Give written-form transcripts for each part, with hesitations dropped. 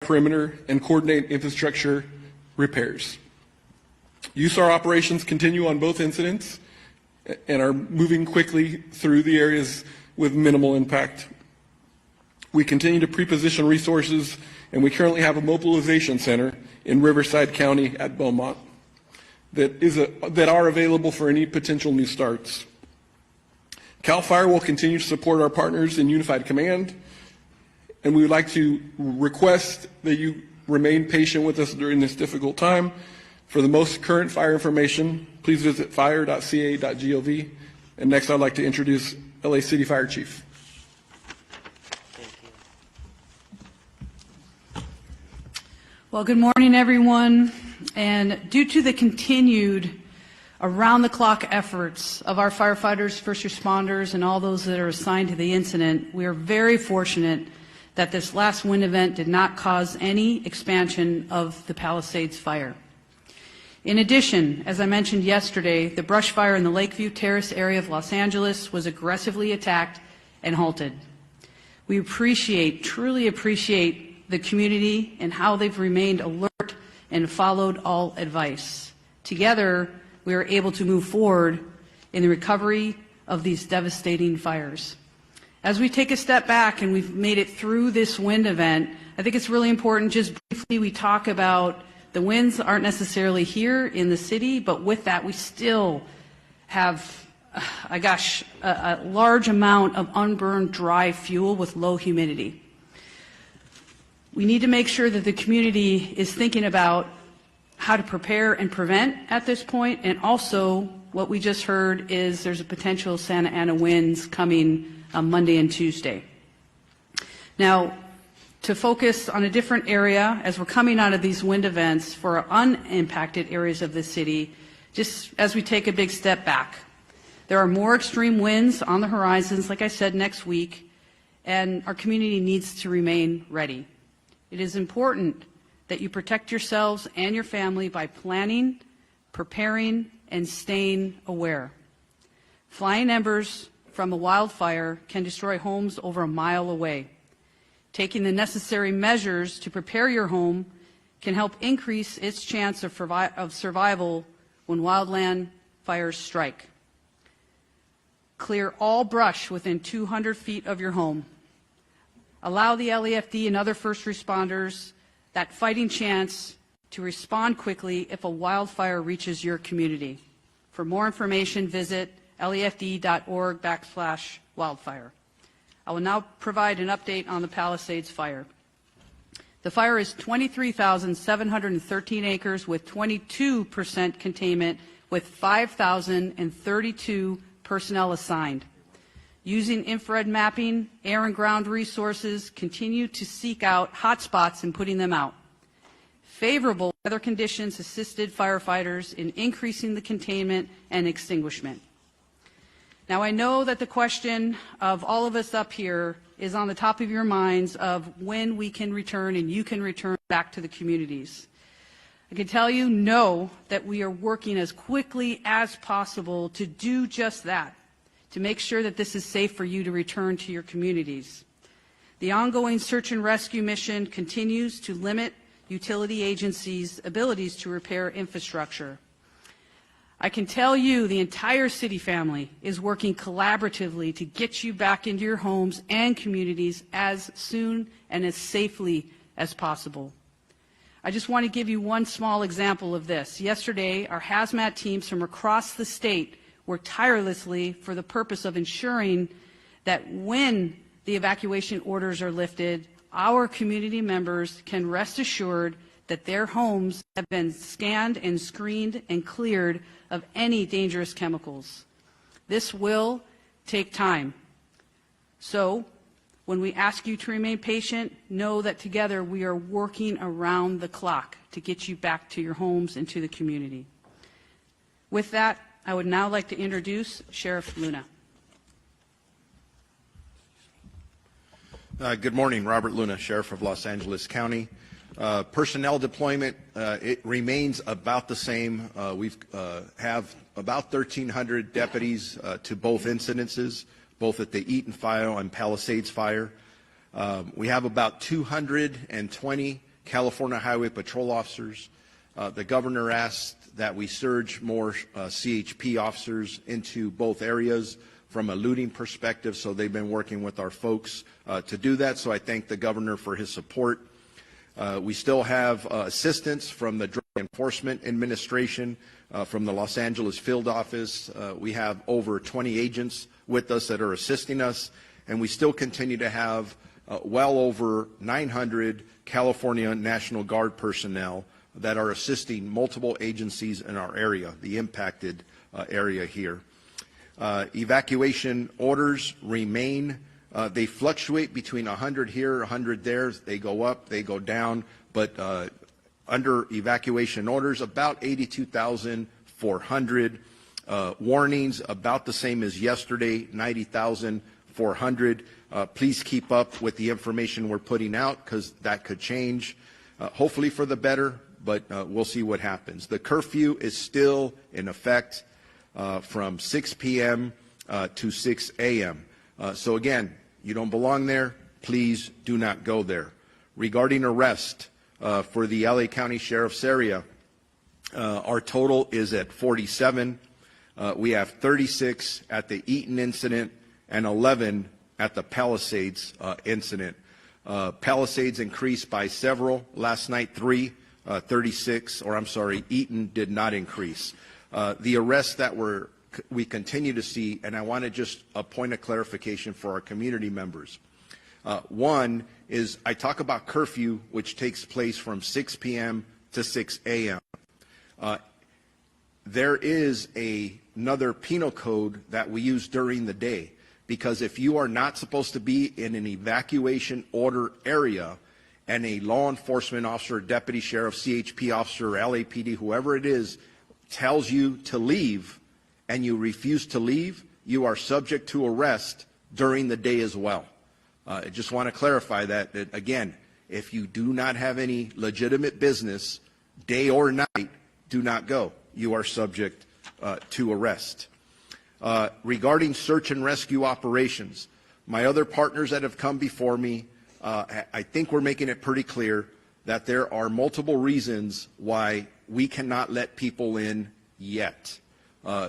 perimeter and coordinate infrastructure repairs. USAR operations continue on both incidents and are moving quickly through the areas with minimal impact. We continue to pre-position resources, and we currently have a mobilization center in Riverside County at Beaumont that are available for any potential new starts. CAL FIRE will continue to support our partners in Unified Command, and we would like to request that you remain patient with us during this difficult time. For the most current fire information, please visit fire.ca.gov. And next, I'd like to introduce LA City Fire Chief. Well, good morning, everyone. And due to the continued around-the-clock efforts of our firefighters, first responders, and all those that are assigned to the incident, we are very fortunate that this last wind event did not cause any expansion of the Palisades fire. In addition, as I mentioned yesterday, the brush fire in the Lakeview Terrace area of Los Angeles was aggressively attacked and halted. We truly appreciate the community and how they've remained alert and followed all advice. Together, we are able to move forward in the recovery of these devastating fires. As we take a step back and we've made it through this wind event, I think it's really important just briefly we talk about the winds aren't necessarily here in the city, but with that we still have, a large amount of unburned dry fuel with low humidity. We need to make sure that the community is thinking about how to prepare and prevent at this point, and also what we just heard is there's a potential Santa Ana winds coming on Monday and Tuesday. Now, to focus on a different area as we're coming out of these wind events for unimpacted areas of the city, just as we take a big step back. There are more extreme winds on the horizons, like I said, next week, and our community needs to remain ready. It is important that you protect yourselves and your family by planning, preparing, and staying aware. Flying embers from a wildfire can destroy homes over a mile away. Taking the necessary measures to prepare your home can help increase its chance of survival when wildland fires strike. Clear all brush within 200 feet of your home. Allow the LAFD and other first responders that fighting chance to respond quickly if a wildfire reaches your community. For more information, visit lafd.org/wildfire. I will now provide an update on the Palisades fire. The fire is 23,713 acres with 22% containment with 5,032 personnel assigned. Using infrared mapping, air and ground resources continue to seek out hotspots and putting them out. Favorable weather conditions assisted firefighters in increasing the containment and extinguishment. Now, I know that the question of all of us up here is on the top of your minds of when we can return and you can return back to the communities. I can tell you, know that we are working as quickly as possible to do just that, to make sure that this is safe for you to return to your communities. The ongoing search and rescue mission continues to limit utility agencies' abilities to repair infrastructure. I can tell you the entire city family is working collaboratively to get you back into your homes and communities as soon and as safely as possible. I just want to give you one small example of this. Yesterday, our hazmat teams from across the state worked tirelessly for the purpose of ensuring that when the evacuation orders are lifted, our community members can rest assured that their homes have been scanned and screened and cleared of any dangerous chemicals. This will take time. So, when we ask you to remain patient, know that together we are working around the clock to get you back to your homes and to the community. With that, I would now like to introduce Sheriff Luna. Good morning, Robert Luna, Sheriff of Los Angeles County. Personnel deployment, it remains about the same. We have about 1,300 deputies to both incidences, both at the Eaton Fire and Palisades Fire. We have about 220 California Highway Patrol officers. The governor asked that we surge more CHP officers into both areas from a looting perspective, so they've been working with our folks to do that, so I thank the governor for his support. We still have assistance from the Drug Enforcement Administration, from the Los Angeles field office. We have over 20 agents with us that are assisting us, and we still continue to have well over 900 California National Guard personnel that are assisting multiple agencies in our area, the impacted area here. Evacuation orders remain. They fluctuate between 100 here, 100 there. They go up, they go down, but under evacuation orders, about 82,400. Warnings, about the same as yesterday, 90,400. Please keep up with the information we're putting out, because that could change, hopefully for the better, but we'll see what happens. The curfew is still in effect from 6 p.m. To 6 a.m. So again, you don't belong there. Please do not go there. Regarding arrest for the LA County Sheriff's area, our total is at 47. We have 36 at the Eaton incident and 11 at the Palisades incident. Palisades increased by several. Last night, 3, 36, or I'm sorry, Eaton did not increase. The arrests that we continue to see, and I want to just a point of clarification for our community members. One is I talk about curfew, which takes place from 6 p.m. to 6 a.m. There is another penal code that we use during the day, because if you are not supposed to be in an evacuation order area and a law enforcement officer, deputy sheriff, CHP officer, LAPD, whoever it is, tells you to leave and you refuse to leave, you are subject to arrest during the day as well. I just want to clarify that again, if you do not have any legitimate business, day or night, do not go. You are subject to arrest. Regarding search and rescue operations, my other partners that have come before me, I think we're making it pretty clear that there are multiple reasons why we cannot let people in yet.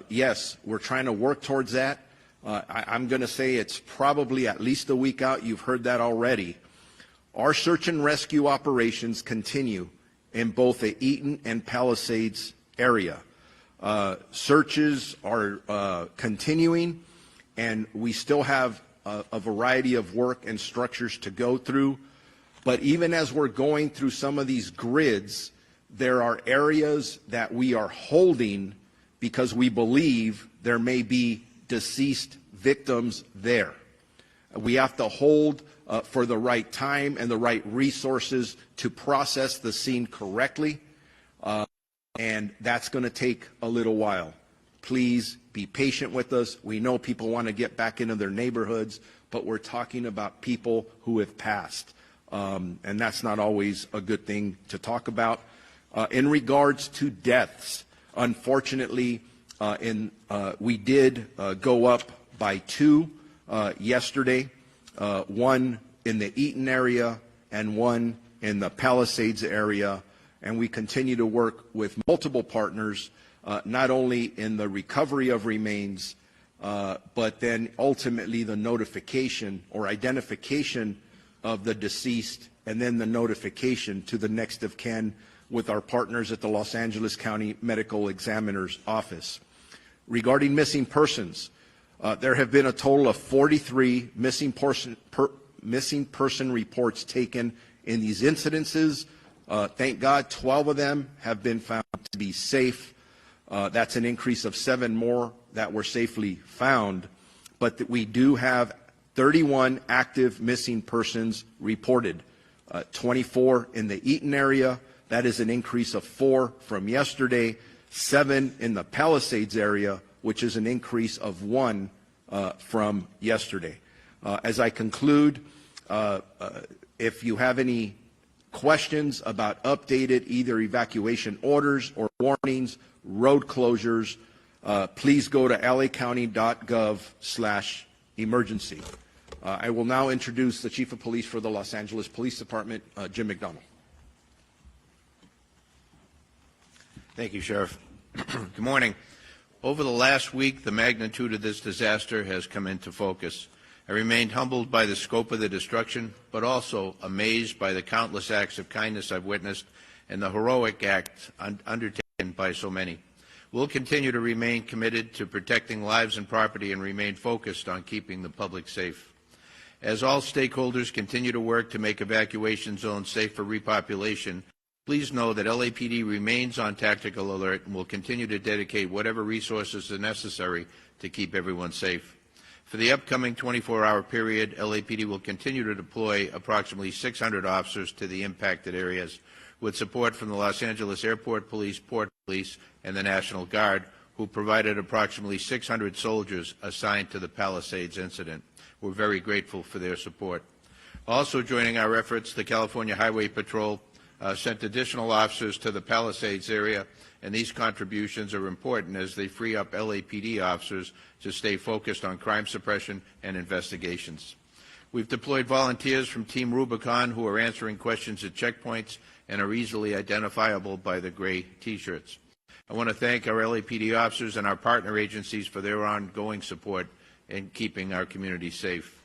Yes, we're trying to work towards that. I'm going to say it's probably at least a week out. You've heard that already. Our search and rescue operations continue in both the Eaton and Palisades area. Searches are continuing, and we still have a variety of work and structures to go through. But even as we're going through some of these grids, there are areas that we are holding because we believe there may be deceased victims there. We have to hold for the right time and the right resources to process the scene correctly, and that's going to take a little while. Please be patient with us. We know people want to get back into their neighborhoods, but we're talking about people who have passed, and that's not always a good thing to talk about. In regards to deaths, unfortunately, we did go up by 2 yesterday, one in the Eaton area and one in the Palisades area, and we continue to work with multiple partners, not only in the recovery of remains, but then ultimately the notification or identification of the deceased, and then the notification to the next of kin with our partners at the Los Angeles County Medical Examiner's Office. Regarding missing persons, there have been a total of 43 missing person reports taken in these incidences. Thank God 12 of them have been found to be safe. That's an increase of 7 more that were safely found, but that we do have 31 active missing persons reported, 24 in the Eaton area. That is an increase of 4 from yesterday, 7 in the Palisades area, which is an increase of 1 from yesterday. As I conclude, if you have any questions about updated either evacuation orders or warnings, road closures, please go to lacounty.gov/emergency. I will now introduce the Chief of Police for the Los Angeles Police Department, Jim McDonald. Thank you, Sheriff. Good morning. Over the last week, the magnitude of this disaster has come into focus. I remained humbled by the scope of the destruction, but also amazed by the countless acts of kindness I've witnessed and the heroic acts undertaken by so many. We'll continue to remain committed to protecting lives and property and remain focused on keeping the public safe. As all stakeholders continue to work to make evacuation zones safe for repopulation, please know that LAPD remains on tactical alert and will continue to dedicate whatever resources are necessary to keep everyone safe. For the upcoming 24-hour period, LAPD will continue to deploy approximately 600 officers to the impacted areas, with support from the Los Angeles Airport Police, Port Police, and the National Guard, who provided approximately 600 soldiers assigned to the Palisades incident. We're very grateful for their support. Also joining our efforts, the California Highway Patrol sent additional officers to the Palisades area, and these contributions are important as they free up LAPD officers to stay focused on crime suppression and investigations. We've deployed volunteers from Team Rubicon who are answering questions at checkpoints and are easily identifiable by the gray T-shirts. I want to thank our LAPD officers and our partner agencies for their ongoing support in keeping our community safe.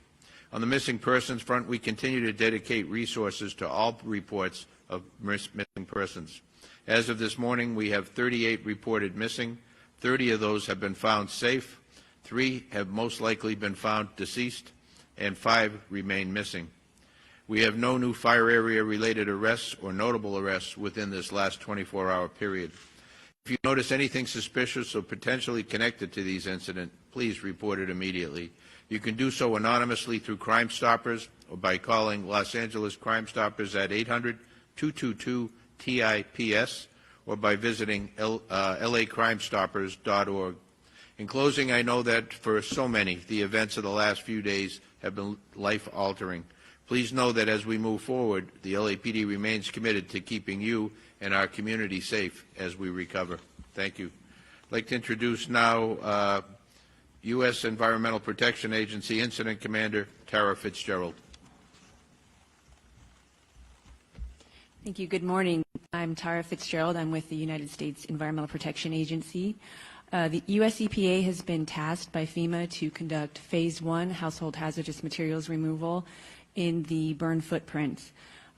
On the missing persons front, we continue to dedicate resources to all reports of missing persons. As of this morning, we have 38 reported missing. 30 of those have been found safe. 3 have most likely been found deceased, and 5 remain missing. We have no new fire area-related arrests or notable arrests within this last 24-hour period. If you notice anything suspicious or potentially connected to these incidents, please report it immediately. You can do so anonymously through Crime Stoppers or by calling Los Angeles Crime Stoppers at 800-222-TIPS or by visiting lacrimestoppers.org. In closing, I know that for so many, the events of the last few days have been life-altering. Please know that as we move forward, the LAPD remains committed to keeping you and our community safe as we recover. Thank you. I'd like to introduce now U.S. Environmental Protection Agency Incident Commander Tara Fitzgerald. Thank you. Good morning. I'm Tara Fitzgerald. I'm with the United States Environmental Protection Agency. The U.S. EPA has been tasked by FEMA to conduct Phase 1 household hazardous materials removal in the burn footprints.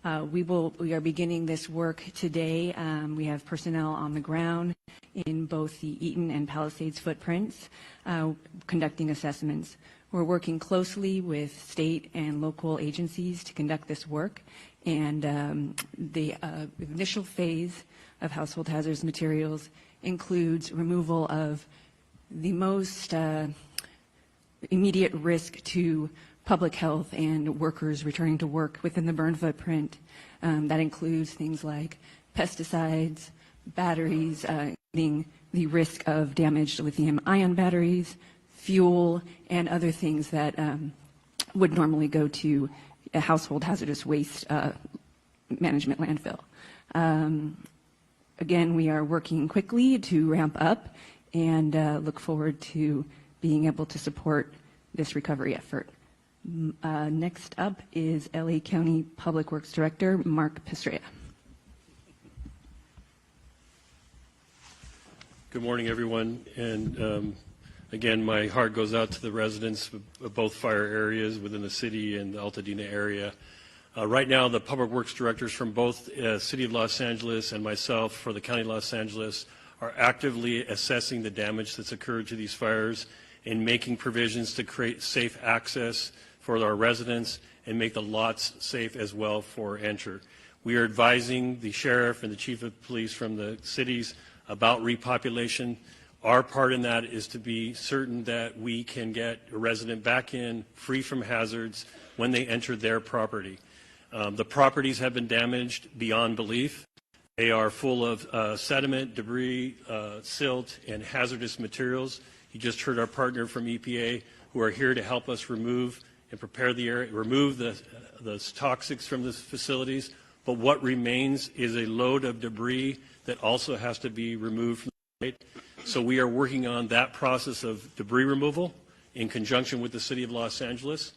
We are beginning this work today. We have personnel on the ground in both the Eaton and Palisades footprints conducting assessments. We're working closely with state and local agencies to conduct this work, and the initial phase of household hazardous materials includes removal of the most immediate risk to public health and workers returning to work within the burn footprint. That includes things like pesticides, batteries, including the risk of damaged lithium-ion batteries, fuel, and other things that would normally go to a household hazardous waste management landfill. Again, we are working quickly to ramp up and look forward to being able to support this recovery effort. Next up is LA County Public Works Director Mark Pestrea. Good morning, everyone. And again, my heart goes out to the residents of both fire areas within the city and the Altadena area. Right now, the public works directors from both City of Los Angeles and myself for the County of Los Angeles are actively assessing the damage that's occurred to these fires and making provisions to create safe access for our residents and make the lots safe as well for enter. We are advising the sheriff and the chief of police from the cities about repopulation. Our part in that is to be certain that we can get a resident back in free from hazards when they enter their property. The properties have been damaged beyond belief. They are full of sediment, debris, silt, and hazardous materials. You just heard our partner from EPA who are here to help us remove and prepare the area, remove the toxics from the facilities. But what remains is a load of debris that also has to be removed from the site. So we are working on that process of debris removal in conjunction with the City of Los Angeles.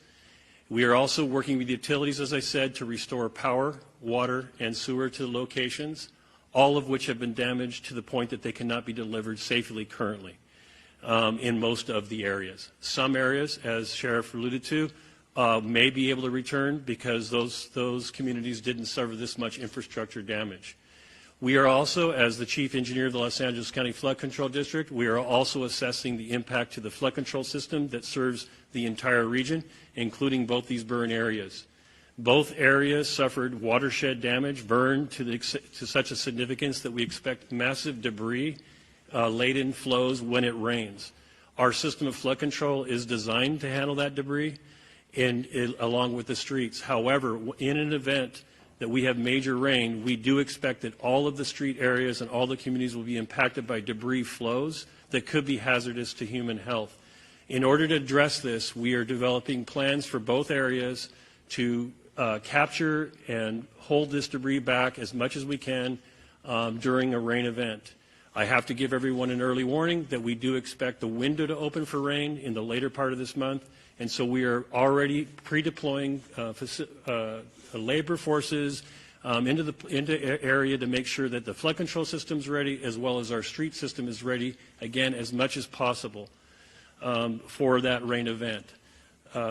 We are also working with utilities, as I said, to restore power, water, and sewer to the locations. all of which have been damaged to the point that they cannot be delivered safely currently in most of the areas. Some areas, as Sheriff alluded to, may be able to return because those communities didn't suffer this much infrastructure damage. We are also, as the Chief Engineer of the Los Angeles County Flood Control District, we are also assessing the impact to the flood control system that serves the entire region, including both these burn areas. Both areas suffered watershed damage, burn to such a significance that we expect massive debris laden flows when it rains. Our system of flood control is designed to handle that debris along with the streets. However, in an event that we have major rain, we do expect that all of the street areas and all the communities will be impacted by debris flows that could be hazardous to human health. In order to address this, we are developing plans for both areas to capture and hold this debris back as much as we can during a rain event. I have to give everyone an early warning that we do expect the window to open for rain in the later part of this month, and so we are already pre-deploying labor forces into the area to make sure that the flood control system is ready as well as our street system is ready, again, as much as possible for that rain event.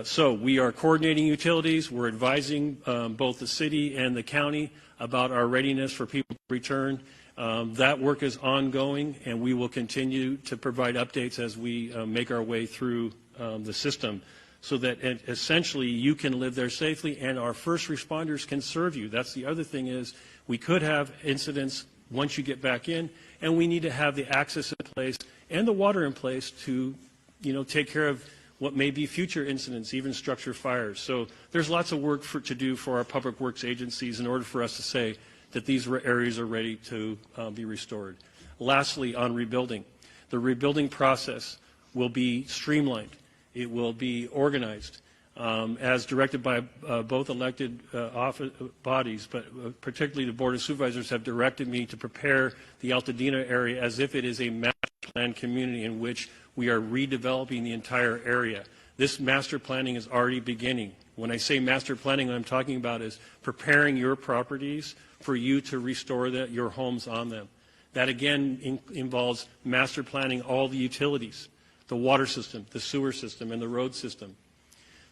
So we are coordinating utilities. We're advising both the city and the county about our readiness for people to return. That work is ongoing, and we will continue to provide updates as we make our way through the system so that essentially you can live there safely and our first responders can serve you. That's the other thing is we could have incidents once you get back in, and we need to have the access in place and the water in place to, take care of what may be future incidents, even structure fires. So there's lots of work to do for our public works agencies in order for us to say that these areas are ready to be restored. Lastly, on rebuilding. The rebuilding process will be streamlined. It will be organized as directed by both elected bodies, but particularly the Board of Supervisors have directed me to prepare the Altadena area as if it is a master plan community in which we are redeveloping the entire area. This master planning is already beginning. When I say master planning, what I'm talking about is preparing your properties for you to restore your homes on them. That again involves master planning all the utilities, the water system, the sewer system, and the road system.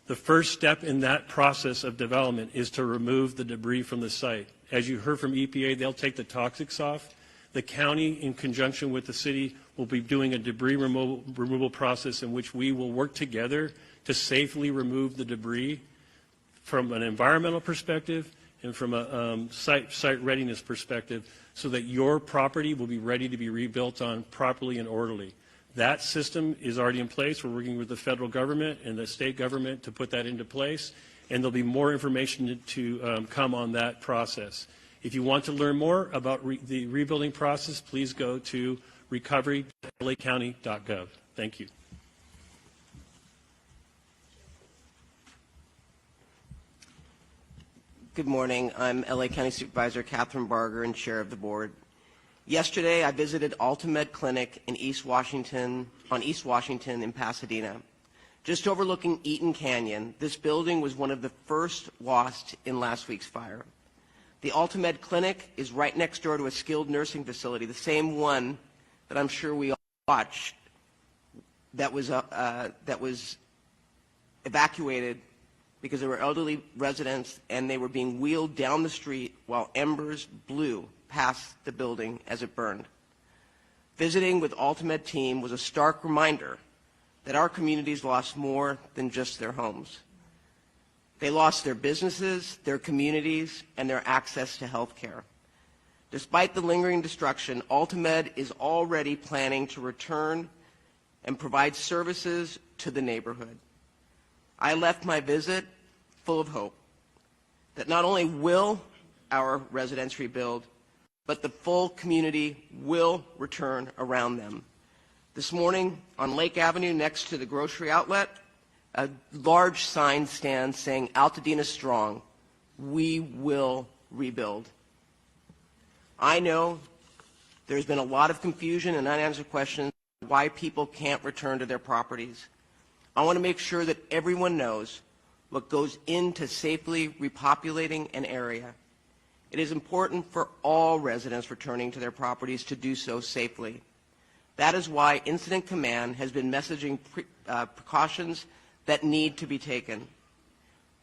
The first step in that process of development is to remove the debris from the site. As you heard from EPA, they'll take the toxics off. The county, in conjunction with the city, will be doing a debris removal process in which we will work together to safely remove the debris from an environmental perspective and from a site readiness perspective so that your property will be ready to be rebuilt on properly and orderly. That system is already in place. We're working with the federal government and the state government to put that into place, and there'll be more information to come on that process. If you want to learn more about the rebuilding process, please go to recovery.lacounty.gov. Thank you. Good morning. I'm LA County Supervisor Catherine Barger and Chair of the Board. Yesterday, I visited Altamed Clinic in East Washington in Pasadena. Just overlooking Eaton Canyon, this building was one of the first lost in last week's fire. The Altamed Clinic is right next door to a skilled nursing facility, the same one that I'm sure we all watched that was evacuated because there were elderly residents and they were being wheeled down the street while embers blew past the building as it burned. Visiting with Altamed team was a stark reminder that our communities lost more than just their homes. They lost their businesses, their communities, and their access to health care. Despite the lingering destruction, Altamed is already planning to return and provide services to the neighborhood. I left my visit full of hope that not only will our residents rebuild, but the full community will return around them. This morning on Lake Avenue next to the grocery outlet, a large sign stands saying, Altadena Strong, we will rebuild. I know there's been a lot of confusion and unanswered questions why people can't return to their properties. I want to make sure that everyone knows what goes into safely repopulating an area. it is important for all residents returning to their properties to do so safely. That is why Incident Command has been messaging precautions that need to be taken.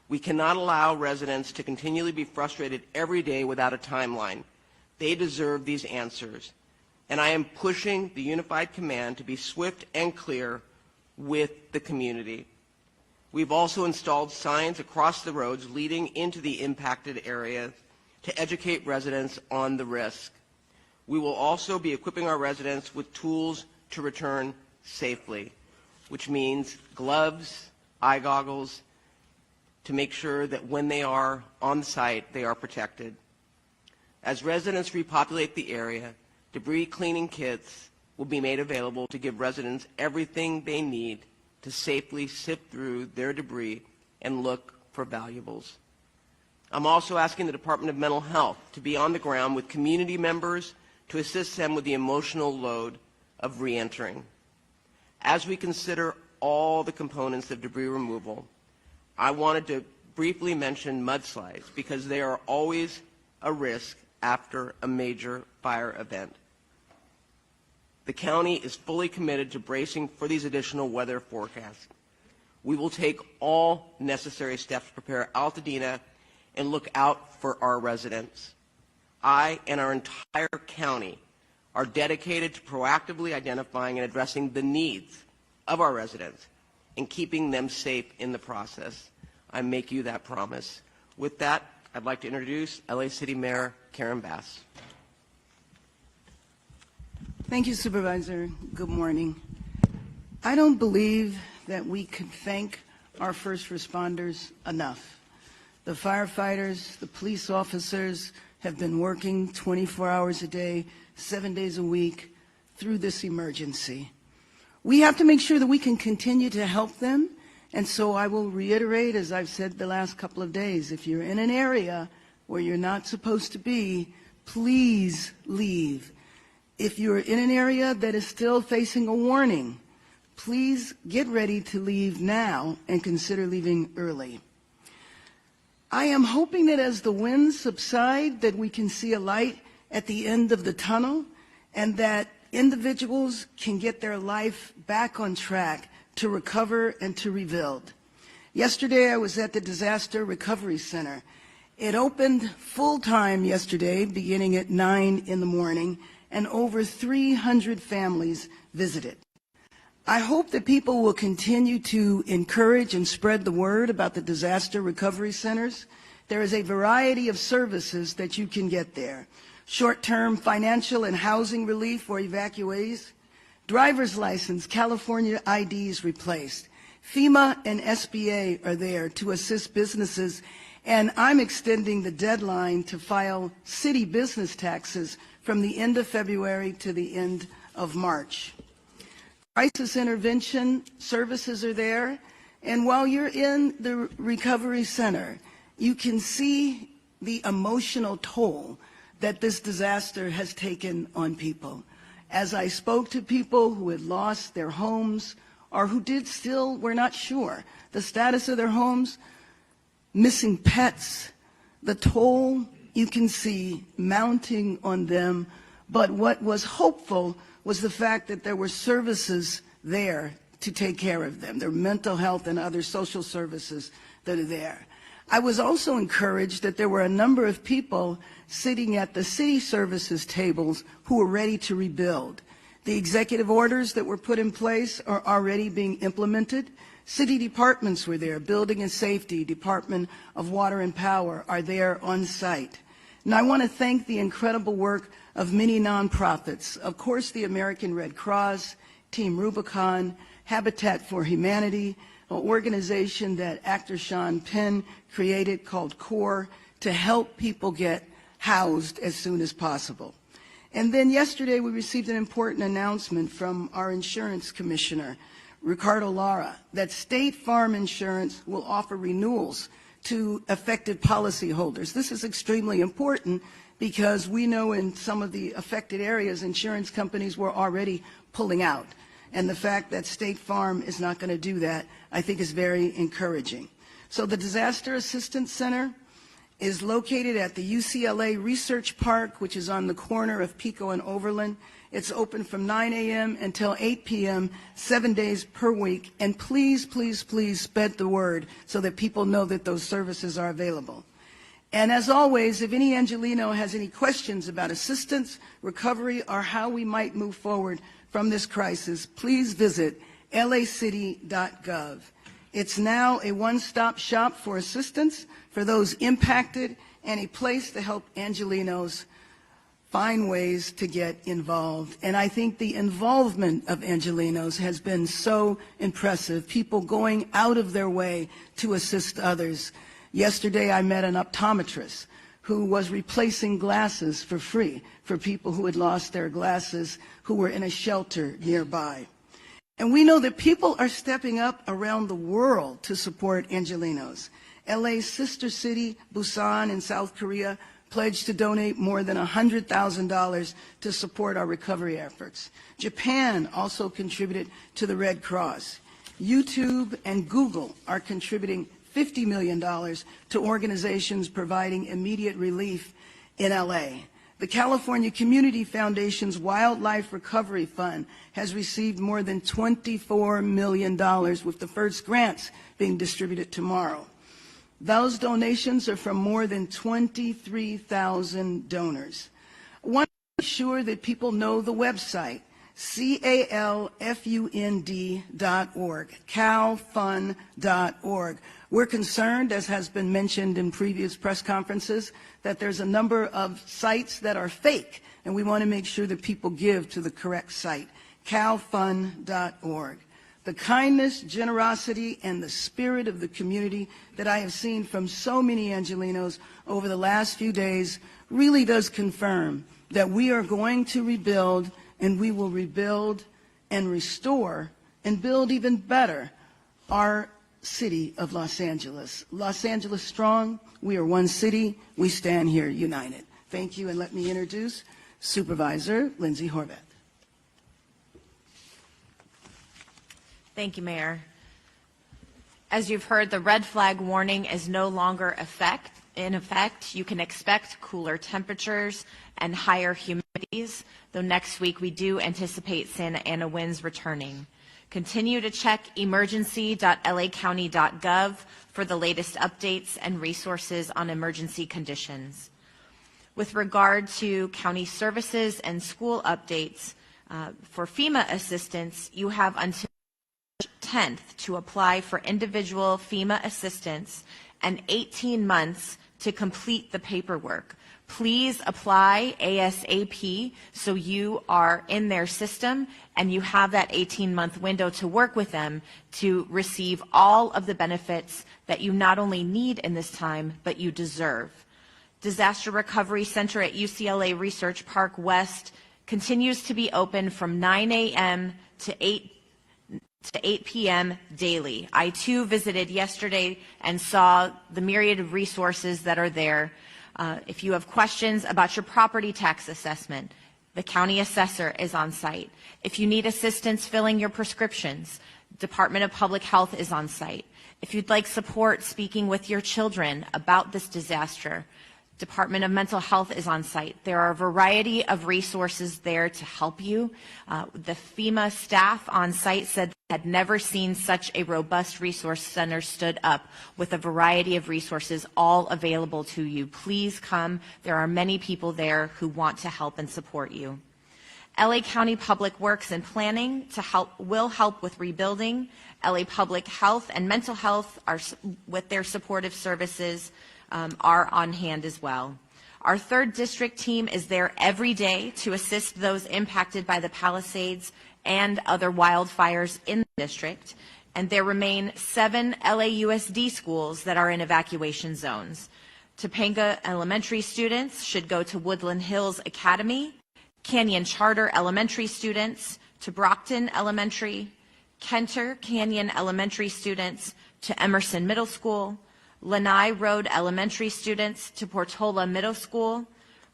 We cannot allow residents to continually be frustrated every day without a timeline. They deserve these answers. And I am pushing the Unified Command to be swift and clear with the community. We've also installed signs across the roads leading into the impacted area to educate residents on the risk. We will also be equipping our residents with tools to return safely, which means gloves, eye goggles, to make sure that when they are on the site, they are protected. As residents repopulate the area, debris cleaning kits will be made available to give residents everything they need to safely sift through their debris and look for valuables. I'm also asking the Department of Mental Health to be on the ground with community members to assist them with the emotional load of reentering. As we consider all the components of debris removal, I wanted to briefly mention mudslides because they are always a risk after a major fire event. The county is fully committed to bracing for these additional weather forecasts. We will take all necessary steps to prepare Altadena and look out for our residents. I and our entire county are dedicated to proactively identifying and addressing the needs of our residents and keeping them safe in the process. I make you that promise. With that, I'd like to introduce LA City Mayor Karen Bass. Thank you, Supervisor. Good morning. I don't believe that we can thank our first responders enough. The firefighters, the police officers have been working 24 hours a day, 7 days a week through this emergency. We have to make sure that we can continue to help them, and so I will reiterate, as I've said the last couple of days, if you're in an area where you're not supposed to be, please leave. If you're in an area that is still facing a warning, please get ready to leave now and consider leaving early. I am hoping that as the winds subside, that we can see a light at the end of the tunnel and that individuals can get their life back on track to recover and to rebuild. Yesterday, I was at the Disaster Recovery Center. It opened full-time yesterday, beginning at 9 in the morning, and over 300 families visited. I hope that people will continue to encourage and spread the word about the disaster recovery centers. There is a variety of services that you can get there. Short-term financial and housing relief for evacuees, driver's license, California IDs replaced. FEMA and SBA are there to assist businesses, and I'm extending the deadline to file city business taxes from the end of February to the end of March. Crisis intervention services are there, and while you're in the recovery center, you can see the emotional toll that this disaster has taken on people. As I spoke to people who had lost their homes or who were not sure the status of their homes, missing pets, the toll you can see mounting on them, but what was hopeful was the fact that there were services there to take care of them. There are mental health and other social services that are there. I was also encouraged that there were a number of people sitting at the city services tables who were ready to rebuild. The executive orders that were put in place are already being implemented. City departments were there. Building and Safety, Department of Water and Power are there on site. And I want to thank the incredible work of many nonprofits. Of course, the American Red Cross, Team Rubicon, Habitat for Humanity, an organization that actor Sean Penn created called CORE to help people get housed as soon as possible. And then yesterday we received an important announcement from our insurance commissioner, Ricardo Lara, that State Farm Insurance will offer renewals to affected policyholders. This is extremely important because we know in some of the affected areas, insurance companies were already pulling out. And the fact that State Farm is not going to do that, I think is very encouraging. So the Disaster Assistance Center is located at the UCLA Research Park, which is on the corner of Pico and Overland. It's open from 9 a.m. until 8 p.m., 7 days per week. And please, please, please spread the word so that people know that those services are available. And as always, if any Angelino has any questions about assistance, recovery, or how we might move forward from this crisis, please visit lacity.gov. It's now a one-stop shop for assistance for those impacted and a place to help Angelinos find ways to get involved. And I think the involvement of Angelinos has been so impressive, people going out of their way to assist others. Yesterday I met an optometrist who was replacing glasses for free for people who had lost their glasses who were in a shelter nearby. And we know that people are stepping up around the world to support Angelinos. LA's sister city, Busan in South Korea, pledged to donate more than $100,000 to support our recovery efforts. Japan also contributed to the Red Cross. YouTube and Google are contributing $50 million to organizations providing immediate relief in LA. The California Community Foundation's Wildlife Recovery Fund has received more than $24 million, with the first grants being distributed tomorrow. Those donations are from more than 23,000 donors. I want to make sure that people know the website, calfund.org, calfund.org. We're concerned, as has been mentioned in previous press conferences, that there's a number of sites that are fake, and we want to make sure that people give to the correct site, calfund.org. The kindness, generosity, and the spirit of the community that I have seen from so many Angelinos over the last few days really does confirm that we are going to rebuild, and we will rebuild and restore and build even better our city of Los Angeles. Los Angeles strong, we are one city, we stand here united. Thank you, and let me introduce Supervisor Lindsay Horvath. Thank you, Mayor. As you've heard, the red flag warning is no longer in effect. You can expect cooler temperatures and higher humidities, though next week we do anticipate Santa Ana winds returning. Continue to check emergency.lacounty.gov for the latest updates and resources on emergency conditions. With regard to county services and school updates, for FEMA assistance, you have until March 10th to apply for individual FEMA assistance and 18 months to complete the paperwork. Please apply ASAP so you are in their system and you have that 18-month window to work with them to receive all of the benefits that you not only need in this time, but you deserve. Disaster Recovery Center at UCLA Research Park West continues to be open from 9 a.m. to 8 p.m. daily. I too visited yesterday and saw the myriad of resources that are there. If you have questions about your property tax assessment, the county assessor is on site. If you need assistance filling your prescriptions, Department of Public Health is on site. If you'd like support speaking with your children about this disaster, Department of Mental Health is on site. There are a variety of resources there to help you. The FEMA staff on site said they had never seen such a robust resource center stood up with a variety of resources all available to you. Please come. There are many people there who want to help and support you. LA County Public Works and Planning will help with rebuilding. LA Public Health and Mental Health are with their supportive services are on hand as well. Our 3rd District team is there every day to assist those impacted by the Palisades and other wildfires in the district, and there remain 7 LAUSD schools that are in evacuation zones. Topanga Elementary students should go to Woodland Hills Academy, Canyon Charter Elementary students to Brockton Elementary, Kenter Canyon Elementary students to Emerson Middle School, Lanai Road Elementary students to Portola Middle School,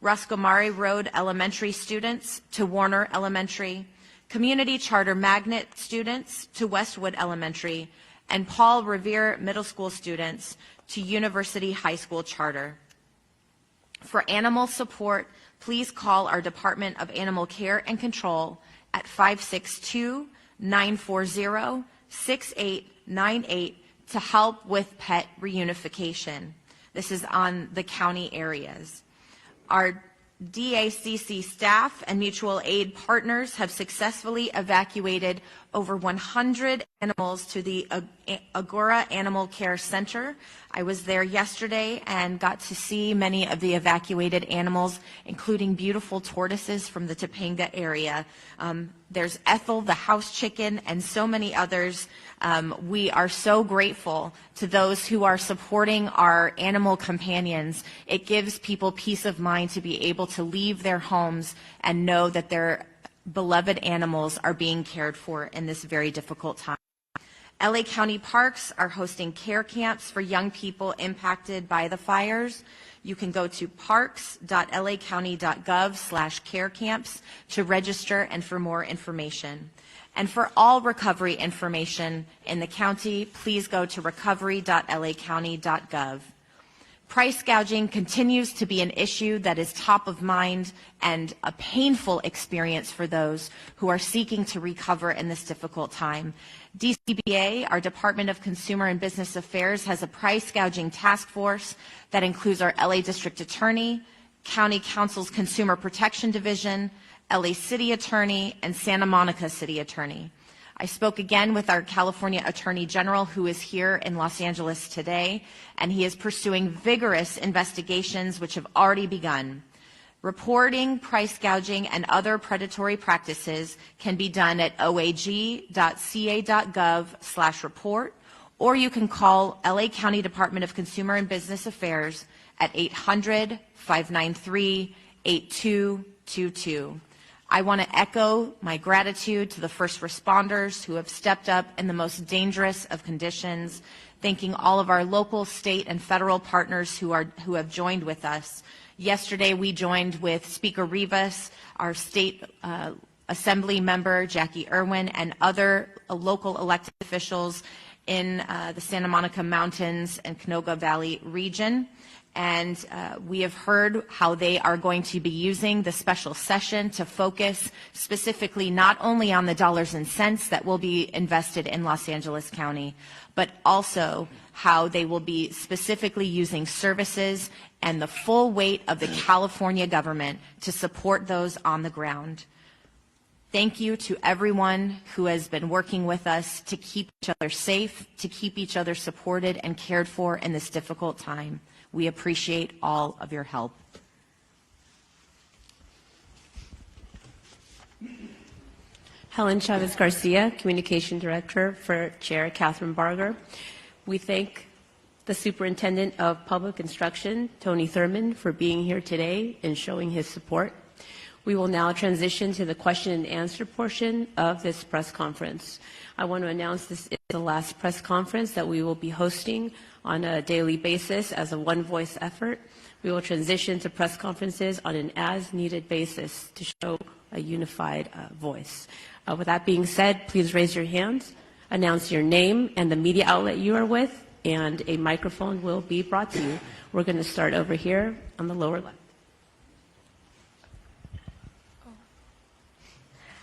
Roscomari Road Elementary students to Warner Elementary, Community Charter Magnet students to Westwood Elementary, and Paul Revere Middle School students to University High School Charter. For animal support, please call our Department of Animal Care and Control at 562-940-6898 to help with pet reunification. This is on the county areas. Our DACC staff and mutual aid partners have successfully evacuated over 100 animals to the Agora Animal Care Center. I was there yesterday and got to see many of the evacuated animals, including beautiful tortoises from the Topanga area. There's Ethel, the house chicken, and so many others. We are so grateful to those who are supporting our animal companions. It gives people peace of mind to be able to leave their homes and know that their beloved animals are being cared for in this very difficult time. LA County Parks are hosting care camps for young people impacted by the fires. You can go to parks.lacounty.gov/care camps to register and for more information. And for all recovery information in the county, please go to recovery.lacounty.gov. Price gouging continues to be an issue that is top of mind and a painful experience for those who are seeking to recover in this difficult time. DCBA, our Department of Consumer and Business Affairs, has a price gouging task force that includes our LA District Attorney, County Council's Consumer Protection Division, LA City Attorney, and Santa Monica City Attorney. I spoke again with our California Attorney General, who is here in Los Angeles today, and he is pursuing vigorous investigations which have already begun. Reporting price gouging and other predatory practices can be done at oag.ca.gov/report, or you can call LA County Department of Consumer and Business Affairs at 800-593-8222. I want to echo my gratitude to the first responders who have stepped up in the most dangerous of conditions, thanking all of our local, state, and federal partners who have joined with us. Yesterday, we joined with Speaker Rivas, our state assembly member, Jackie Irwin, and other local elected officials in the Santa Monica Mountains and Canoga Valley region. And we have heard how they are going to be using the special session to focus specifically not only on the dollars and cents that will be invested in Los Angeles County, but also how they will be specifically using services and the full weight of the California government to support those on the ground. Thank you to everyone who has been working with us to keep each other safe, to keep each other supported and cared for in this difficult time. We appreciate all of your help. Helen Chavez Garcia, Communication Director for Chair Catherine Barger. We thank the Superintendent of Public Instruction, Tony Thurman, for being here today and showing his support. We will now transition to the question and answer portion of this press conference. I want to announce this is the last press conference that we will be hosting on a daily basis as a one-voice effort. We will transition to press conferences on an as-needed basis to show a unified voice. With that being said, please raise your hands, announce your name and the media outlet you are with, and a microphone will be brought to you. We're going to start over here on the lower left.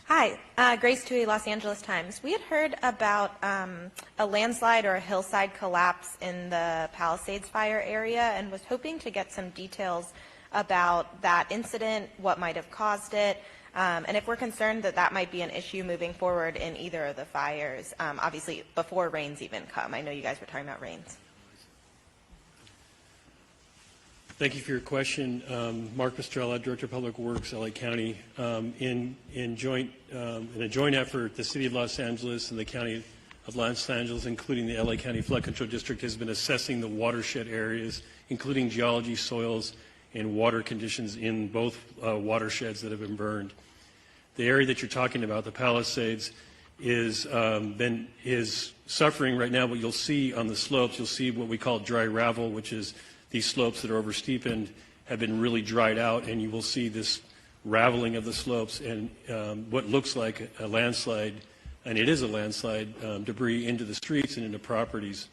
Hi, Grace Tui, Los Angeles Times. We had heard about a landslide or a hillside collapse in the Palisades fire area and was hoping to get some details about that incident, what might have caused it, and if we're concerned that that might be an issue moving forward in either of the fires, obviously before rains even come. I know you guys were talking about rains. Thank you for your question. Mark Pastrella, Director of Public Works, LA County. In a joint effort, the City of Los Angeles and the County of Los Angeles, including the LA County Flood Control District, has been assessing the watershed areas, including geology, soils, and water conditions in both watersheds that have been burned. The area that you're talking about, the Palisades, is suffering right now. What you'll see on the slopes, you'll see what we call dry ravel, which is these slopes that are oversteepened have been really dried out, and you will see this raveling of the slopes and what looks like a landslide, and it is a landslide, debris into the streets and into properties.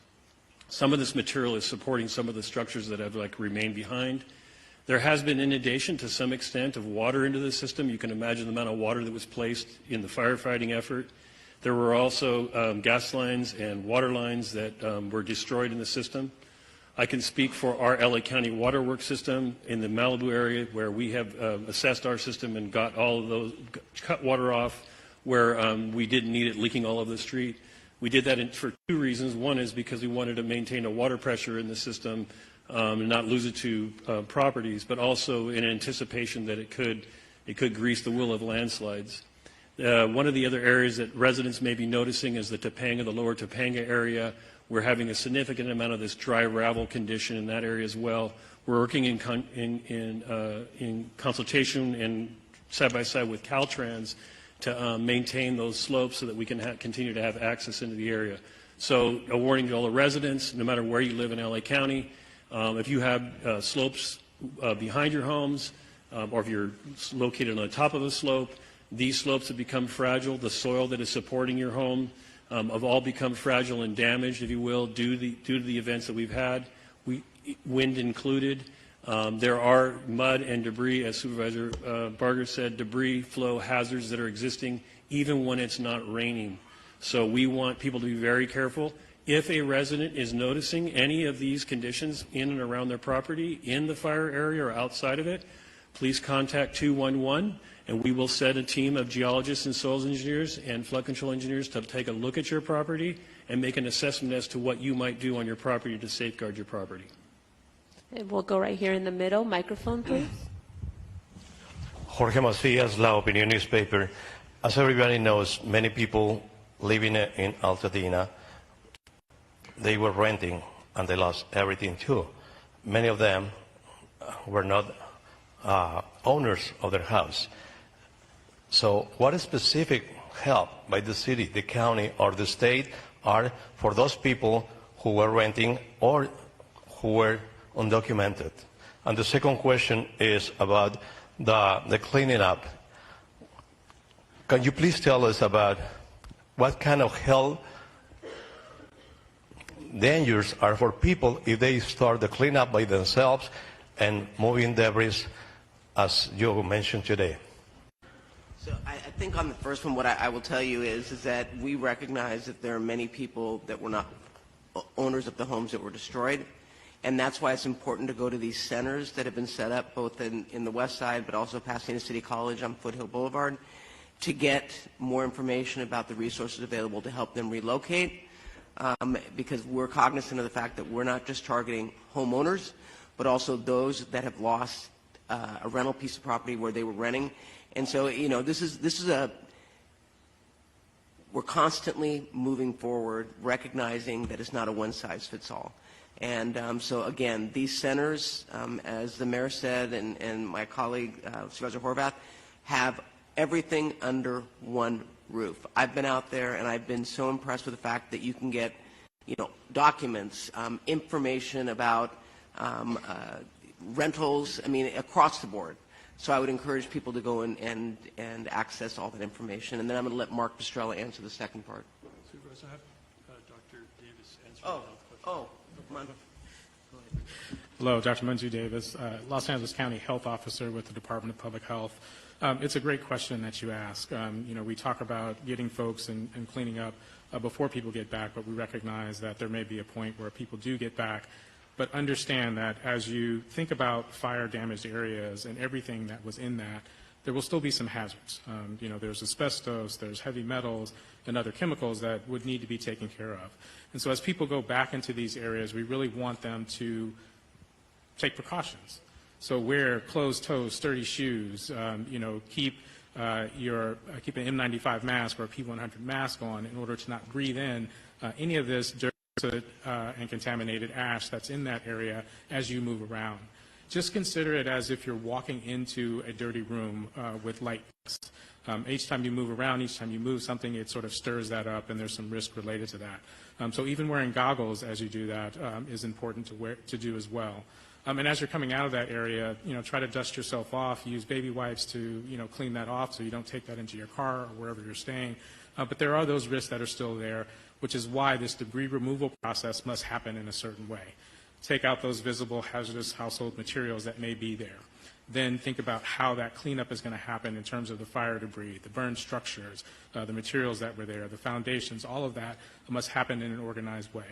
Some of this material is supporting some of the structures that have remained behind. There has been inundation to some extent of water into the system. You can imagine the amount of water that was placed in the firefighting effort. There were also gas lines and water lines that were destroyed in the system. I can speak for our LA County waterworks system in the Malibu area, where we have assessed our system and got all of those, cut water off where we didn't need it leaking all over the street. We did that for two reasons. One is because we wanted to maintain a water pressure in the system and not lose it to properties, but also in anticipation that it could grease the wheel of landslides. One of the other areas that residents may be noticing is the Topanga, the lower Topanga area. We're having a significant amount of this dry ravel condition in that area as well. We're working in consultation and side by side with Caltrans to maintain those slopes so that we can continue to have access into the area. So a warning to all the residents, no matter where you live in LA County, if you have slopes behind your homes, or if you're located on the top of a slope, these slopes have become fragile. The soil that is supporting your home have all become fragile and damaged, if you will, due to the events that we've had, wind included. There are mud and debris, as Supervisor Barger said, debris flow hazards that are existing even when it's not raining. So we want people to be very careful. If a resident is noticing any of these conditions in and around their property, in the fire area or outside of it, please contact 211, and we will set a team of geologists and soils engineers and flood control engineers to take a look at your property and make an assessment as to what you might do on your property to safeguard your property. And we'll go right here in the middle. Microphone, please. Jorge Macias, La Opinión newspaper. As everybody knows, many people living in Altadena, they were renting and they lost everything too. Many of them were not owners of their house. So what specific help by the city, the county, or the state are for those people who were renting or who were undocumented? And the second question is about the cleaning up. Can you please tell us about what kind of health dangers are for people if they start the cleanup by themselves and moving debris, as you mentioned today? So I think on the first one, what I will tell you is that we recognize that there are many people that were not owners of the homes that were destroyed. And that's why it's important to go to these centers that have been set up both in the west side, but also Pasadena City College on Foothill Boulevard, to get more information about the resources available to help them relocate. Because we're cognizant of the fact that we're not just targeting homeowners, but also those that have lost a rental piece of property where they were renting. And so, you know, we're constantly moving forward, recognizing that it's not a one-size-fits-all. And so, again, these centers, as the mayor said and my colleague, Supervisor Horvath, have everything under one roof. I've been out there, and I've been so impressed with the fact that you can get, you know, documents, information about rentals, I mean, across the board. So I would encourage people to go and access all that information. And then I'm going to let Mark Pastrella answer the second part. Supervisor, I have Dr. Davis answer the health question. Come on. Hello, Dr. Manju Davis, Los Angeles County Health Officer with the Department of Public Health. It's a great question that you ask. You know, we talk about getting folks and cleaning up before people get back, but we recognize that there may be a point where people do get back. But understand that as you think about fire-damaged areas and everything that was in that, there will still be some hazards. You know, there's asbestos, there's heavy metals, and other chemicals that would need to be taken care of. And so as people go back into these areas, we really want them to take precautions. So wear closed-toe, sturdy shoes. You know, keep an N95 mask or a P100 mask on in order to not breathe in any of this dirt and contaminated ash that's in that area as you move around. Just consider it as if you're walking into a dirty room with lights. Each time you move around, each time you move something, it sort of stirs that up, and there's some risk related to that. So even wearing goggles as you do that is important to do as well. And as you're coming out of that area, you know, try to dust yourself off. Use baby wipes to, you know, clean that off so you don't take that into your car or wherever you're staying. But there are those risks that are still there, which is why this debris removal process must happen in a certain way. take out those visible hazardous household materials that may be there. Then think about how that cleanup is going to happen in terms of the fire debris, the burned structures, the materials that were there, the foundations, all of that must happen in an organized way.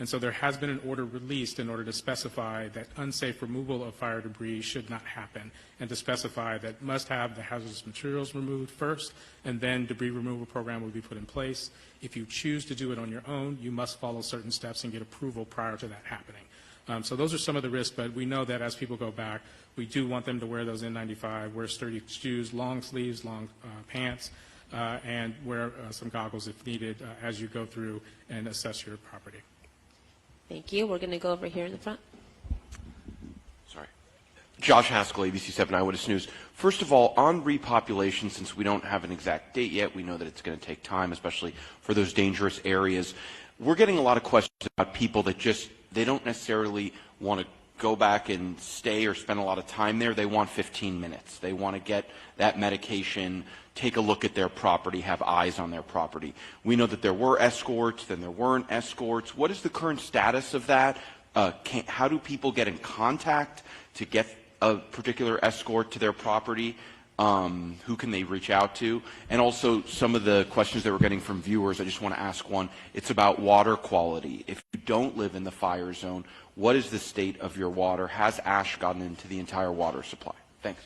And so there has been an order released in order to specify that unsafe removal of fire debris should not happen, and to specify that must have the hazardous materials removed first, and then debris removal program will be put in place. If you choose to do it on your own, you must follow certain steps and get approval prior to that happening. So those are some of the risks, but we know that as people go back, we do want them to wear those N95, wear sturdy shoes, long sleeves, long pants, and wear some goggles if needed as you go through and assess your property. Thank you. We're going to go over here in the front. Sorry. Josh Haskell, ABC 7 Eyewitness News. First of all, on repopulation, since we don't have an exact date yet, we know that it's going to take time, especially for those dangerous areas. We're getting a lot of questions about people that they don't necessarily want to go back and stay or spend a lot of time there. They want 15 minutes. They want to get that medication, take a look at their property, have eyes on their property. We know that there were escorts, then there weren't escorts. What is the current status of that? How do people get in contact to get a particular escort to their property? Who can they reach out to? And also some of the questions that we're getting from viewers, I just want to ask one. It's about water quality. If you don't live in the fire zone, what is the state of your water? Has ash gotten into the entire water supply? Thanks.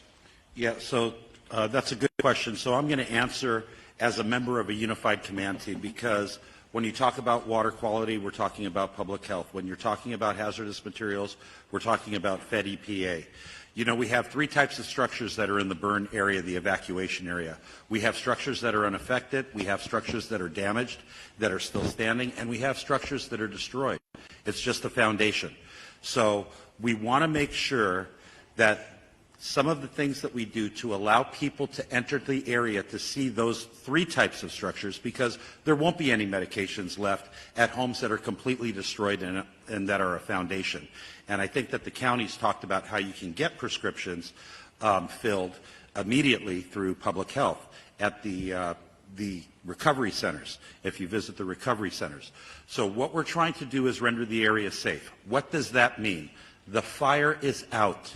Yeah, so that's a good question. So I'm going to answer as a member of a unified command team, because when you talk about water quality, we're talking about public health. When you're talking about hazardous materials, we're talking about Fed EPA. You know, we have three types of structures that are in the burn area, the evacuation area. We have structures that are unaffected, we have structures that are damaged, that are still standing, and we have structures that are destroyed. It's just the foundation. So we want to make sure that some of the things that we do to allow people to enter the area to see those three types of structures, because there won't be any medications left at homes that are completely destroyed and that are a foundation. And I think that the county's talked about how you can get prescriptions filled immediately through public health at the recovery centers, if you visit the recovery centers. So what we're trying to do is render the area safe. What does that mean? The fire is out.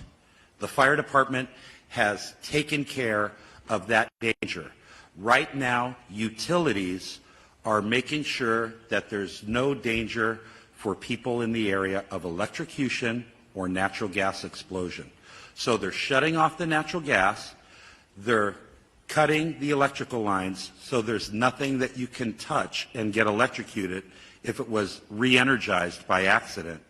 The fire department has taken care of that danger. Right now, utilities are making sure that there's no danger for people in the area of electrocution or natural gas explosion. So they're shutting off the natural gas, they're cutting the electrical lines, so there's nothing that you can touch and get electrocuted if it was re-energized by accident.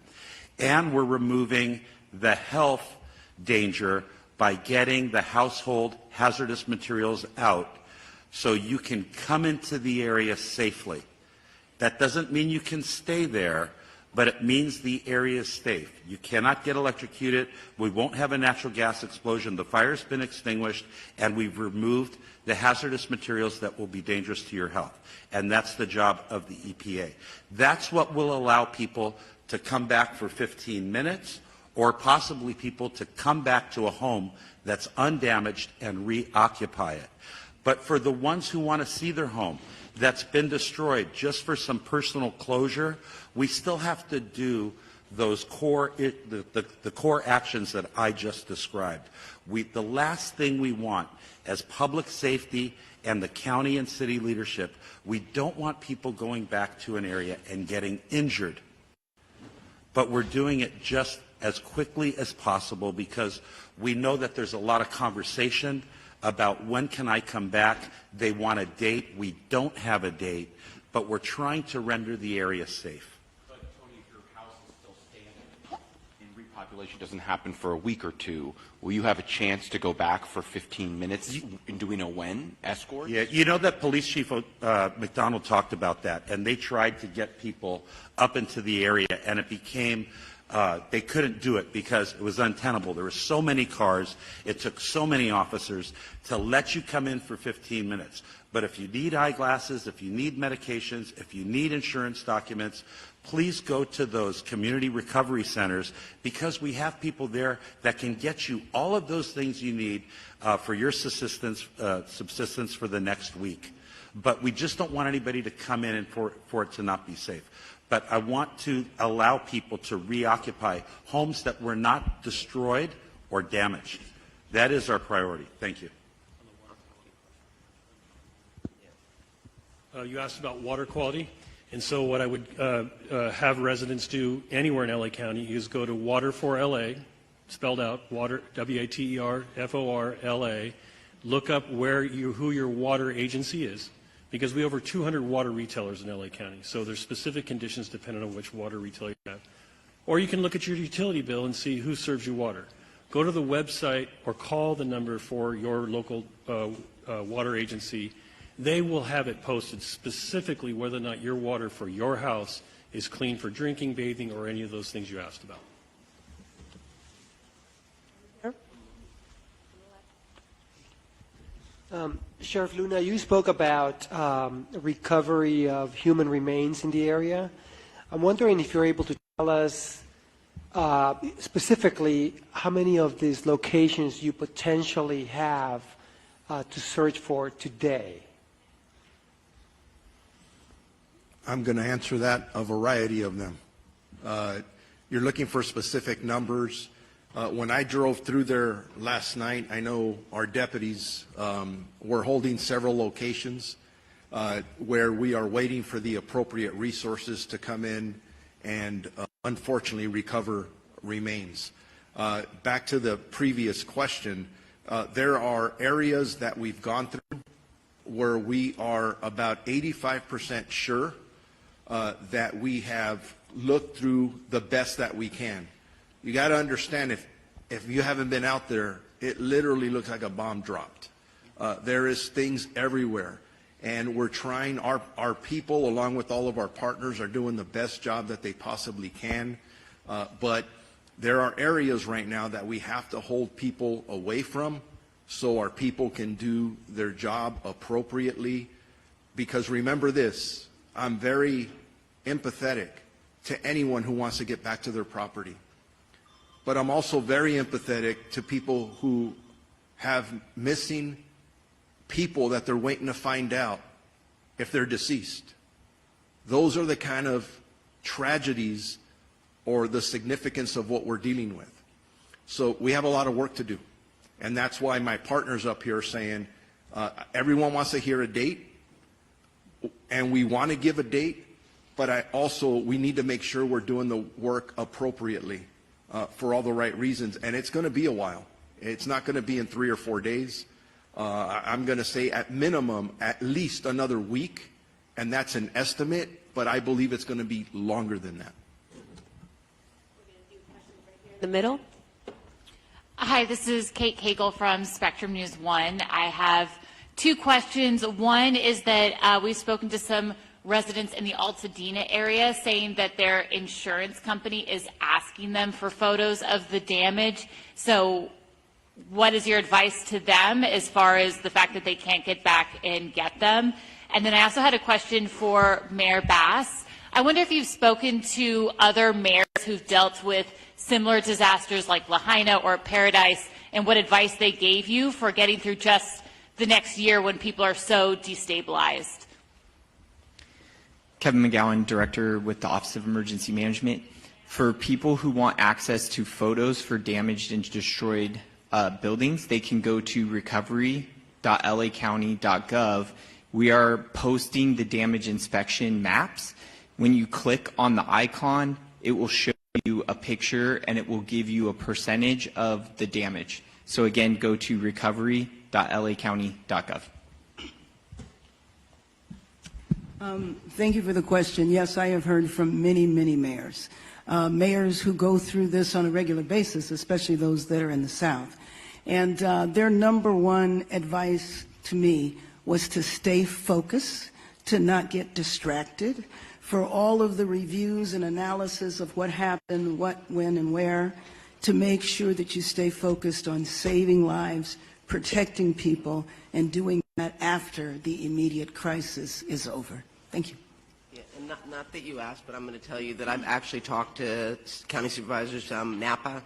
And we're removing the health danger by getting the household hazardous materials out so you can come into the area safely. That doesn't mean you can stay there, but it means the area is safe. You cannot get electrocuted. We won't have a natural gas explosion. The fire's been extinguished, and we've removed the hazardous materials that will be dangerous to your health. And that's the job of the EPA. That's what will allow people to come back for 15 minutes, or possibly people to come back to a home that's undamaged and reoccupy it. But for the ones who want to see their home that's been destroyed just for some personal closure, we still have to do those core, the core actions that I just described. The last thing we want as public safety and the county and city leadership, we don't want people going back to an area and getting injured. But we're doing it just as quickly as possible, because we know that there's a lot of conversation about when can I come back. They want a date. We don't have a date, but we're trying to render the area safe. But Tony, if your house is still standing and repopulation doesn't happen for a week or two, will you have a chance to go back for 15 minutes? And do we know when? Escorts? Yeah, you know that Police Chief McDonald talked about that, and they tried to get people up into the area, and it became they couldn't do it because it was untenable. There were so many cars. It took so many officers to let you come in for 15 minutes. But if you need eyeglasses, if you need medications, if you need insurance documents, please go to those community recovery centers, because we have people there that can get you all of those things you need for your subsistence for the next week. But we just don't want anybody to come in and for it to not be safe. But I want to allow people to reoccupy homes that were not destroyed or damaged. That is our priority. Thank you. You asked about water quality, and so what I would have residents do anywhere in LA County is go to Water4LA, spelled out, water, WATERFORLA, look up who your water agency is, because we have over 200 water retailers in LA County, so there's specific conditions depending on which water retailer you have. Or you can look at your utility bill and see who serves you water. Go to the website or call the number for your local water agency. They will have it posted specifically whether or not your water for your house is clean for drinking, bathing, or any of those things you asked about. Sheriff Luna, you spoke about recovery of human remains in the area. I'm wondering if you're able to tell us specifically how many of these locations you potentially have to search for today. I'm going to answer that, a variety of them. You're looking for specific numbers. When I drove through there last night, I know our deputies were holding several locations where we are waiting for the appropriate resources to come in and unfortunately recover remains. Back to the previous question, there are areas that we've gone through where we are about 85% sure that we have looked through the best that we can. You got to understand, if you haven't been out there, it literally looks like a bomb dropped. There is things everywhere, and we're trying, our people along with all of our partners are doing the best job that they possibly can, but there are areas right now that we have to hold people away from so our people can do their job appropriately, because remember this, I'm very empathetic to anyone who wants to get back to their property. But I'm also very empathetic to people who have missing people that they're waiting to find out if they're deceased. Those are the kind of tragedies or the significance of what we're dealing with. So we have a lot of work to do. And that's why my partners up here are saying, everyone wants to hear a date, and we want to give a date, but we need to make sure we're doing the work appropriately for all the right reasons. And it's going to be a while. It's not going to be in 3 or 4 days. I'm going to say at minimum, at least another week, and that's an estimate, but I believe it's going to be longer than that. The middle. Hi, this is Kate Cagle from Spectrum News 1. I have 2 questions. One is that we've spoken to some residents in the Altadena area saying that their insurance company is asking them for photos of the damage. So what is your advice to them as far as the fact that they can't get back and get them? And then I also had a question for Mayor Bass. I wonder if you've spoken to other mayors who've dealt with similar disasters like Lahaina or Paradise, and what advice they gave you for getting through just the next year when people are so destabilized. Kevin McGowan, Director with the Office of Emergency Management. For people who want access to photos for damaged and destroyed buildings, they can go to recovery.lacounty.gov. We are posting the damage inspection maps. When you click on the icon, it will show you a picture and it will give you a percentage of the damage. So again, go to recovery.lacounty.gov. Thank you for the question. Yes, I have heard from many, many mayors. Mayors who go through this on a regular basis, especially those that are in the South. And their number one advice to me was to stay focused, to not get distracted, for all of the reviews and analysis of what happened, what, when, and where, to make sure that you stay focused on saving lives, protecting people, and doing that after the immediate crisis is over. Thank you. Yeah, and not that you asked, but I'm going to tell you that I've actually talked to county supervisors Napa,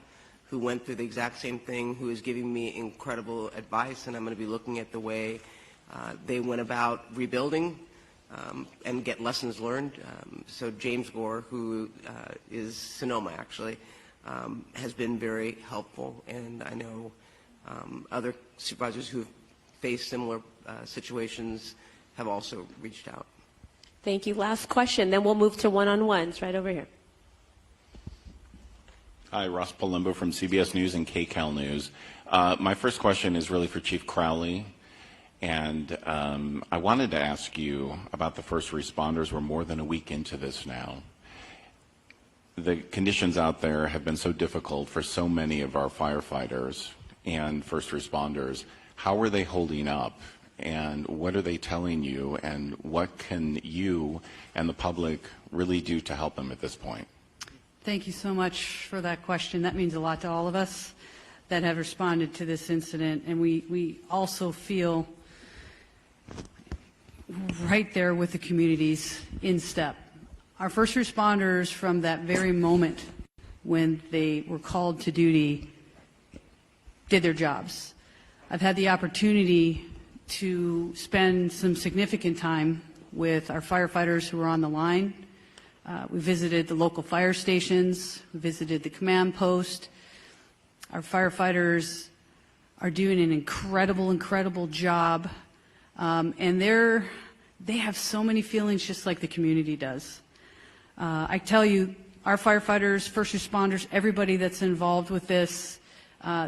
who went through the exact same thing, who is giving me incredible advice, and I'm going to be looking at the way they went about rebuilding and get lessons learned. So James Gore, who is Sonoma actually, has been very helpful, and I know other supervisors who have faced similar situations have also reached out. Thank you. Last question, then we'll move to one-on-ones right over here. Hi, Ross Palumbo from CBS News and KCAL News. My first question is really for Chief Crowley, and I wanted to ask you about the first responders. We're more than a week into this now. The conditions out there have been so difficult for so many of our firefighters and first responders. How are they holding up, and what are they telling you, and what can you and the public really do to help them at this point? Thank you so much for that question. That means a lot to all of us that have responded to this incident, and we also feel right there with the communities in step. Our first responders, from that very moment when they were called to duty, did their jobs. I've had the opportunity to spend some significant time with our firefighters who are on the line. We visited the local fire stations, we visited the command post. Our firefighters are doing an incredible job, and they have so many feelings just like the community does. I tell you, our firefighters, first responders, everybody that's involved with this,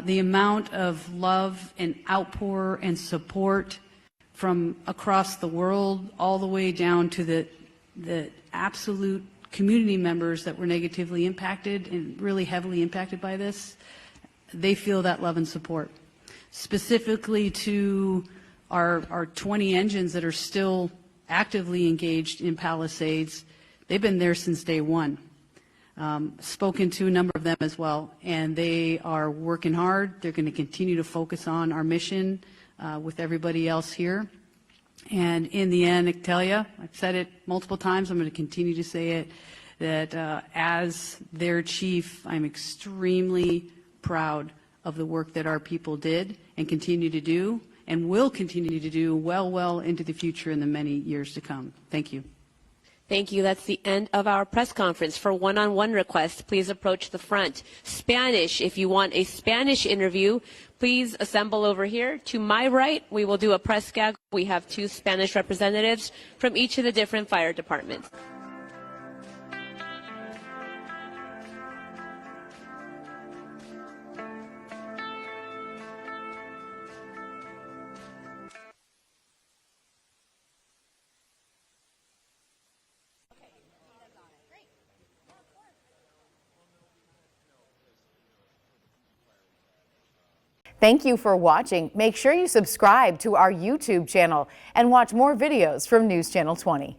the amount of love and outpour and support from across the world, all the way down to the absolute community members that were negatively impacted and really heavily impacted by this, they feel that love and support. Specifically to our 20 engines that are still actively engaged in Palisades, they've been there since day one. Spoken to a number of them as well, and they are working hard. They're going to continue to focus on our mission with everybody else here. And in the end, I tell you, I've said it multiple times, I'm going to continue to say it, that as their chief, I'm extremely proud of the work that our people did and continue to do and will continue to do well into the future in the many years to come. Thank you. Thank you. That's the end of our press conference. For one-on-one requests, please approach the front. Spanish, if you want a Spanish interview, please assemble over here. To my right, we will do a press gag. We have 2 Spanish representatives from each of the different fire departments. Thank you for watching. Make sure you subscribe to our YouTube channel and watch more videos from News Channel 20.